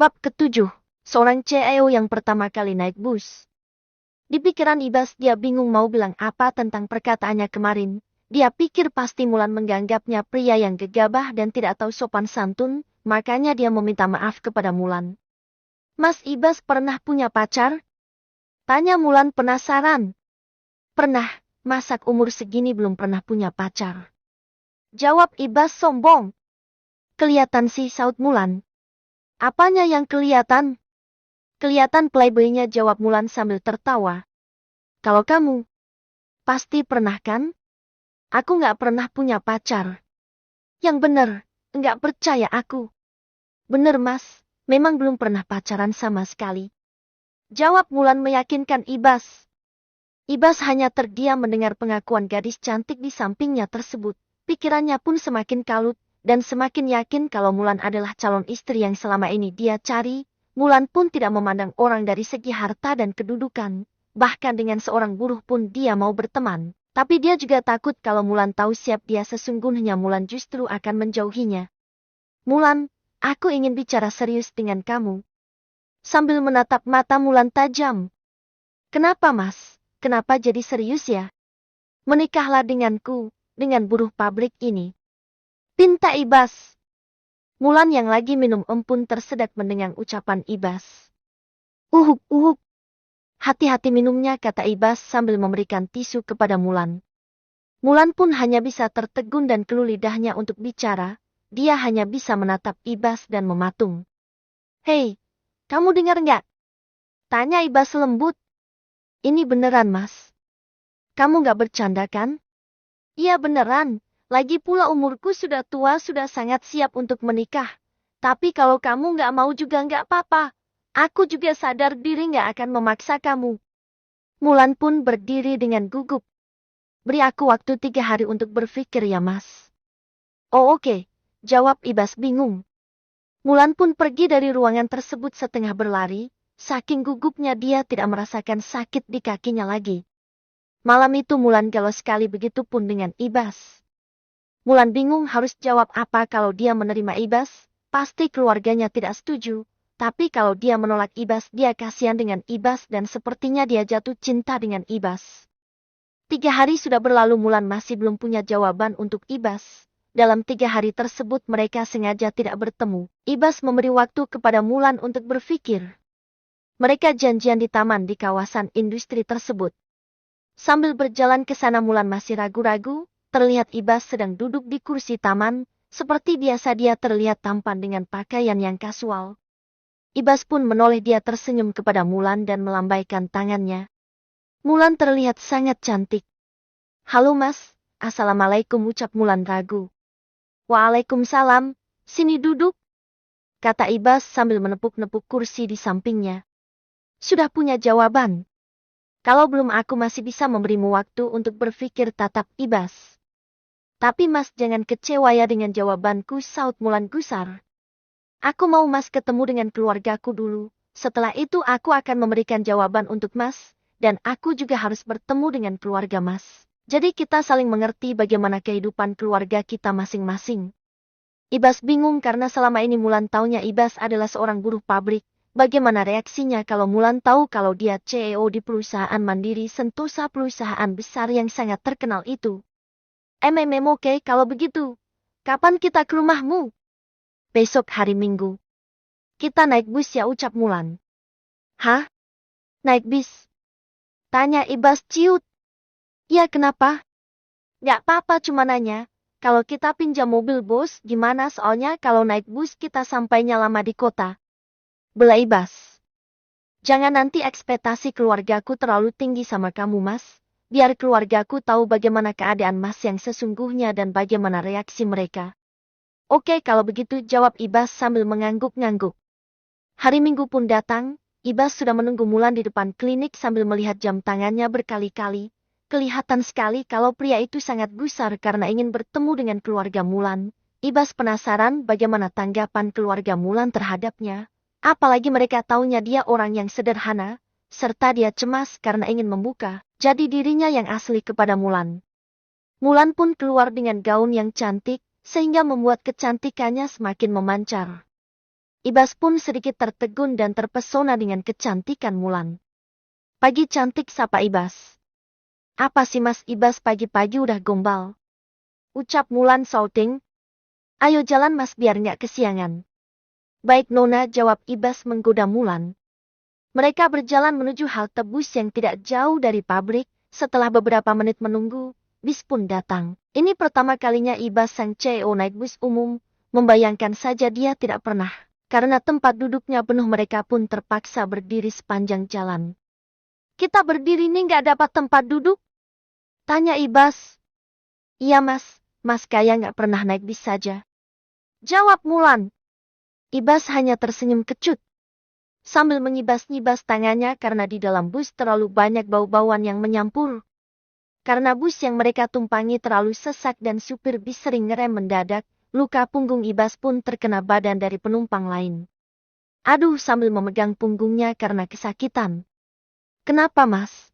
Bab ketujuh, seorang CEO yang pertama kali naik bus. Di pikiran Ibas dia bingung mau bilang apa tentang perkataannya kemarin. Dia pikir pasti Mulan menganggapnya pria yang gegabah dan tidak tahu sopan santun, makanya dia meminta maaf kepada Mulan. Mas Ibas pernah punya pacar? Tanya Mulan penasaran. Pernah, masak umur segini belum pernah punya pacar. Jawab Ibas sombong. Kelihatan sih, saut Mulan. Apanya yang kelihatan? Kelihatan playboynya, jawab Mulan sambil tertawa. Kalau kamu, pasti pernah kan? Aku nggak pernah punya pacar. Yang bener, nggak percaya aku. Bener mas, memang belum pernah pacaran sama sekali. Jawab Mulan meyakinkan Ibas. Ibas hanya terdiam mendengar pengakuan gadis cantik di sampingnya tersebut. Pikirannya pun semakin kalut, dan semakin yakin kalau Mulan adalah calon istri yang selama ini dia cari. Mulan pun tidak memandang orang dari segi harta dan kedudukan. Bahkan dengan seorang buruh pun dia mau berteman. Tapi dia juga takut kalau Mulan tahu siap dia sesungguhnya Mulan justru akan menjauhinya. Mulan, aku ingin bicara serius dengan kamu. Sambil menatap mata Mulan tajam. Kenapa mas? Kenapa jadi serius ya? Menikahlah denganku, dengan buruh pabrik ini. Pinta Ibas. Mulan yang lagi minum empun tersedak mendengar ucapan Ibas. Uhuk. Hati-hati minumnya, kata Ibas sambil memberikan tisu kepada Mulan. Mulan pun hanya bisa tertegun dan keluh lidahnya untuk bicara. Dia hanya bisa menatap Ibas dan mematung. Hei, kamu dengar nggak? Tanya Ibas lembut. Ini beneran mas. Kamu nggak bercanda kan? Iya beneran. Lagi pula umurku sudah tua, sudah sangat siap untuk menikah. Tapi kalau kamu nggak mau juga nggak apa-apa. Aku juga sadar diri nggak akan memaksa kamu. Mulan pun berdiri dengan gugup. Beri aku waktu 3 hari untuk berpikir ya mas. Oh oke, jawab Ibas bingung. Mulan pun pergi dari ruangan tersebut setengah berlari. Saking gugupnya dia tidak merasakan sakit di kakinya lagi. Malam itu Mulan galau sekali, begitu pun dengan Ibas. Mulan bingung harus jawab apa. Kalau dia menerima Ibas, pasti keluarganya tidak setuju. Tapi kalau dia menolak Ibas, dia kasihan dengan Ibas dan sepertinya dia jatuh cinta dengan Ibas. 3 hari sudah berlalu, Mulan masih belum punya jawaban untuk Ibas. Dalam 3 hari tersebut mereka sengaja tidak bertemu. Ibas memberi waktu kepada Mulan untuk berpikir. Mereka janjian di taman di kawasan industri tersebut. Sambil berjalan ke sana Mulan masih ragu-ragu. Terlihat Ibas sedang duduk di kursi taman. Seperti biasa dia terlihat tampan dengan pakaian yang kasual. Ibas pun menoleh, dia tersenyum kepada Mulan dan melambaikan tangannya. Mulan terlihat sangat cantik. Halo mas, assalamualaikum, ucap Mulan ragu. Waalaikumsalam, sini duduk, kata Ibas sambil menepuk-nepuk kursi di sampingnya. Sudah punya jawaban? Kalau belum aku masih bisa memberimu waktu untuk berpikir, tatap Ibas. Tapi mas jangan kecewa ya dengan jawabanku, saut Mulan gusar. Aku mau mas ketemu dengan keluargaku dulu. Setelah itu aku akan memberikan jawaban untuk mas. Dan aku juga harus bertemu dengan keluarga mas. Jadi kita saling mengerti bagaimana kehidupan keluarga kita masing-masing. Ibas bingung karena selama ini Mulan taunya Ibas adalah seorang buruh pabrik. Bagaimana reaksinya kalau Mulan tahu kalau dia CEO di perusahaan mandiri Sentosa, perusahaan besar yang sangat terkenal itu. Oke, kalau begitu. Kapan kita ke rumahmu? Besok hari Minggu. Kita naik bus ya, ucap Mulan. Hah? Naik bis? Tanya Ibas ciut. Ya kenapa? Gak apa-apa, cuma nanya. Kalau kita pinjam mobil bos gimana, soalnya kalau naik bus kita sampainya lama di kota. Bela Ibas. Jangan nanti ekspektasi keluargaku terlalu tinggi sama kamu mas. Biar keluargaku tahu bagaimana keadaan mas yang sesungguhnya dan bagaimana reaksi mereka. Oke kalau begitu, jawab Ibas sambil mengangguk-ngangguk. Hari Minggu pun datang. Ibas sudah menunggu Mulan di depan klinik sambil melihat jam tangannya berkali-kali. Kelihatan sekali kalau pria itu sangat gusar karena ingin bertemu dengan keluarga Mulan. Ibas penasaran bagaimana tanggapan keluarga Mulan terhadapnya. Apalagi mereka taunya dia orang yang sederhana. Serta dia cemas karena ingin membuka jadi dirinya yang asli kepada Mulan. Mulan pun keluar dengan gaun yang cantik. Sehingga membuat kecantikannya semakin memancar. Ibas pun sedikit tertegun dan terpesona dengan kecantikan Mulan. Pagi cantik, sapa Ibas. Apa sih Mas, Ibas pagi-pagi udah gombal? Ucap Mulan shouting. Ayo jalan Mas biar nggak kesiangan. Baik Nona, jawab Ibas menggoda Mulan. Mereka berjalan menuju halte bus yang tidak jauh dari pabrik. Setelah beberapa menit menunggu, bis pun datang. Ini pertama kalinya Ibas sang CEO naik bus umum. Membayangkan saja dia tidak pernah. Karena tempat duduknya penuh, mereka pun terpaksa berdiri sepanjang jalan. Kita berdiri nih nggak dapat tempat duduk? Tanya Ibas. Iya Mas, Mas kayak nggak pernah naik bis saja. Jawab Mulan. Ibas hanya tersenyum kecut. Sambil mengibas-ngibas tangannya karena di dalam bus terlalu banyak bau-bauan yang menyampur. Karena bus yang mereka tumpangi terlalu sesak dan supir bis sering ngerem mendadak. Luka punggung Ibas pun terkena badan dari penumpang lain. Aduh, sambil memegang punggungnya karena kesakitan. Kenapa Mas?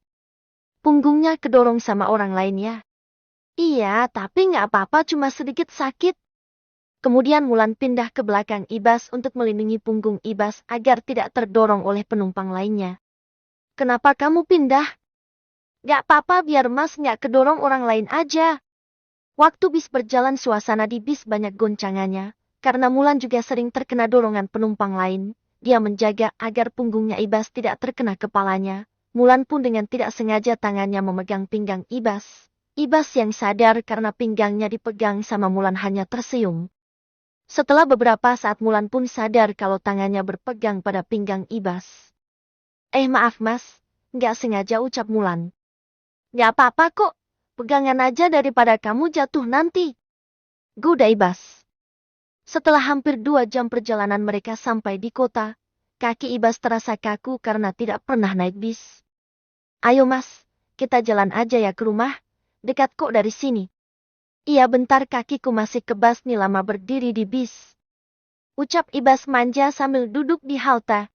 Punggungnya kedorong sama orang lain ya? Iya, tapi nggak apa-apa, cuma sedikit sakit. Kemudian Mulan pindah ke belakang Ibas untuk melindungi punggung Ibas agar tidak terdorong oleh penumpang lainnya. Kenapa kamu pindah? Nggak apa-apa, biar Mas nggak kedorong orang lain aja. Waktu bis berjalan, suasana di bis banyak goncangannya. Karena Mulan juga sering terkena dorongan penumpang lain, dia menjaga agar punggungnya Ibas tidak terkena kepalanya. Mulan pun dengan tidak sengaja tangannya memegang pinggang Ibas. Ibas yang sadar karena pinggangnya dipegang sama Mulan hanya tersenyum. Setelah beberapa saat Mulan pun sadar kalau tangannya berpegang pada pinggang Ibas. Maaf Mas, nggak sengaja, ucap Mulan. Nggak apa-apa kok. Pegangan aja daripada kamu jatuh nanti. Goda Ibas. Setelah hampir 2 jam perjalanan mereka sampai di kota, kaki Ibas terasa kaku karena tidak pernah naik bis. Ayo Mas, kita jalan aja ya ke rumah, dekat kok dari sini. Iya bentar, kakiku masih kebas nih lama berdiri di bis. Ucap Ibas manja sambil duduk di halte.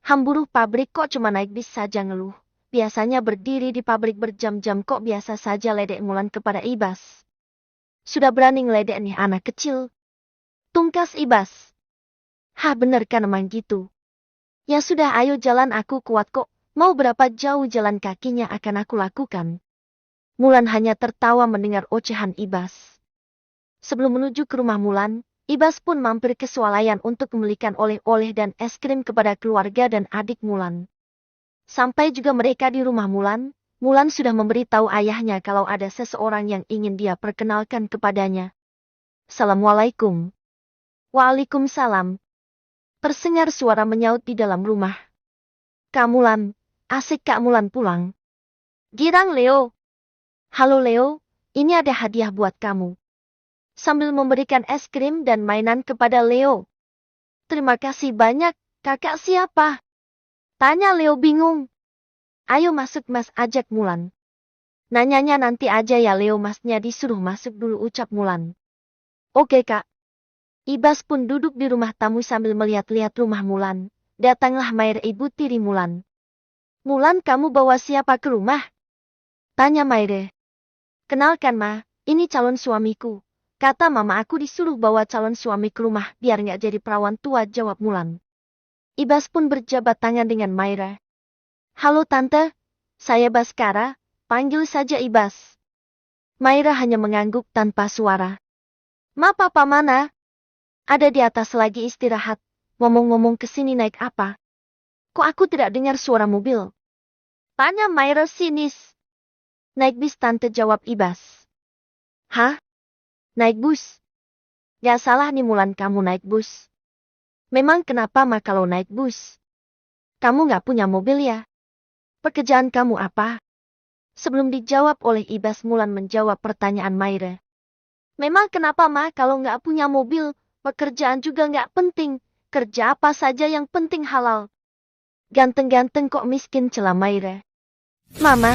Hamburuh pabrik kok cuma naik bis saja ngeluh. Biasanya berdiri di pabrik berjam-jam kok biasa saja, ledek Mulan kepada Ibas. Sudah berani ngeledek nih anak kecil. Tungkas Ibas. Hah, bener kan emang gitu. Ya sudah, ayo jalan, aku kuat kok. Mau berapa jauh jalan kakinya akan aku lakukan. Mulan hanya tertawa mendengar ocehan Ibas. Sebelum menuju ke rumah Mulan, Ibas pun mampir ke swalayan untuk membelikan oleh-oleh dan es krim kepada keluarga dan adik Mulan. Sampai juga mereka di rumah Mulan, Mulan sudah memberitahu ayahnya kalau ada seseorang yang ingin dia perkenalkan kepadanya. Assalamualaikum. Waalaikumsalam. Tersengar suara menyaut di dalam rumah. Kak Mulan, asik Kak Mulan pulang. Girang Leo. Halo Leo, ini ada hadiah buat kamu. Sambil memberikan es krim dan mainan kepada Leo. Terima kasih banyak, kakak siapa? Tanya Leo bingung. Ayo masuk Mas, ajak Mulan. Nanyanya nanti aja ya Leo, Masnya disuruh masuk dulu, ucap Mulan. Oke Kak. Ibas pun duduk di rumah tamu sambil melihat-lihat rumah Mulan. Datanglah Maire, ibu tiri Mulan. Mulan, kamu bawa siapa ke rumah? Tanya Maire. Kenalkan Ma, ini calon suamiku. Kata mama aku disuruh bawa calon suami ke rumah biar nggak jadi perawan tua, jawab Mulan. Ibas pun berjabat tangan dengan Maire. Halo Tante, saya Baskara, panggil saja Ibas. Maira hanya mengangguk tanpa suara. Ma, papa mana? Ada di atas lagi istirahat. Ngomong-ngomong, kesini naik apa? Kok aku tidak dengar suara mobil? Tanya Maira sinis. Naik bis Tante, jawab Ibas. Hah? Naik bus? Gak salah nih Mulan, kamu naik bus. Memang kenapa Ma kalau naik bus? Kamu gak punya mobil ya? Pekerjaan kamu apa? Sebelum dijawab oleh Ibas, Mulan menjawab pertanyaan Maira. Memang kenapa Ma kalau nggak punya mobil? Pekerjaan juga nggak penting. Kerja apa saja yang penting halal. Ganteng-ganteng kok miskin, celah Maira. Mama,